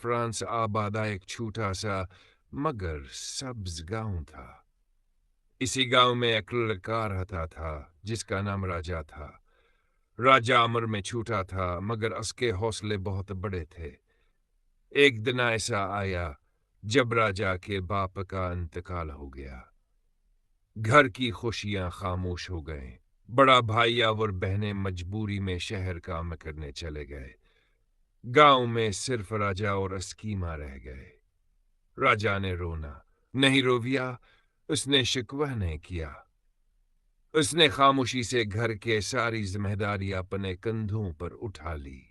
France आबादा एक छोटा सा मगर सब्ज गांव था। इसी गांव में एक लड़का रहता था जिसका नाम राजा था। राजा उम्र में छोटा था मगर उसके हौसले बहुत बड़े थे। एक दिन ऐसा आया जब राजा के बाप का इंतकाल हो गया। घर की खुशियां खामोश हो गईं। बड़ा भाई और बहनें मजबूरी में शहर काम करने चले गए। गांव में सिर्फ राजा और उसकी मां रह गए। राजा ने रोना नहीं रोविया, उसने शिकवा नहीं किया। उसने खामोशी से घर के सारी जिम्मेदारी अपने कंधों पर उठा ली।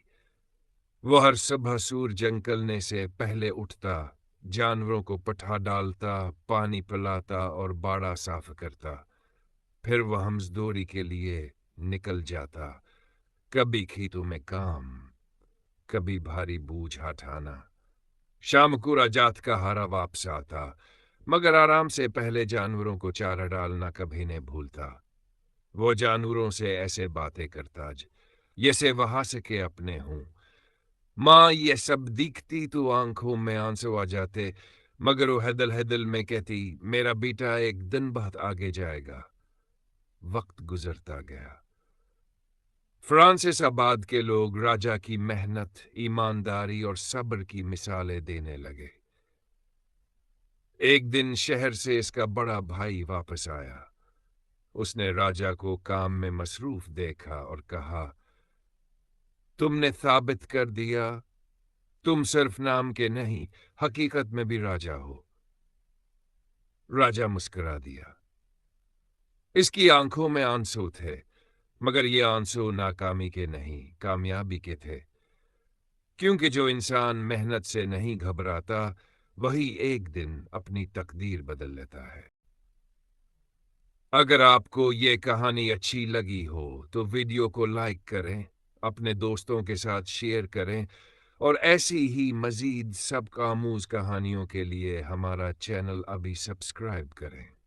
वो हर सुबह सूरज निकलने से पहले उठता, जानवरों को पठा डालता, पानी पिलाता और बाड़ा साफ करता। फिर वह मजदूरी के लिए निकल जाता, कभी खेतों में काम, कभी भारी बोझ उठाना। शाम को राजात का हारा वापस आता, मगर आराम से पहले जानवरों को चारा डालना कभी नहीं भूलता। वो जानवरों से ऐसे बातें करता जैसे वहां से के अपने हों। माँ ये सब दिखती तो आंखों में आंसू आ जाते, मगर वो हदल हदल में कहती, मेरा बेटा एक दिन बाद आगे जाएगा। वक्त गुजरता गया। फ्रांसिस आबाद के लोग राजा की मेहनत, ईमानदारी और सब्र की मिसालें देने लगे। एक दिन शहर से इसका बड़ा भाई वापस आया। उसने राजा को काम में मसरूफ देखा और कहा, तुमने साबित कर दिया तुम सिर्फ नाम के नहीं, हकीकत में भी राजा हो। राजा मुस्कुरा दिया। इसकी आंखों में आंसू थे, मगर ये आंसू नाकामी के नहीं, कामयाबी के थे। क्योंकि जो इंसान मेहनत से नहीं घबराता, वही एक दिन अपनी तकदीर बदल लेता है। अगर आपको ये कहानी अच्छी लगी हो तो वीडियो को लाइक करें, अपने दोस्तों के साथ शेयर करें और ऐसी ही मजीद सबक आमूज कहानियों के लिए हमारा चैनल अभी सब्सक्राइब करें।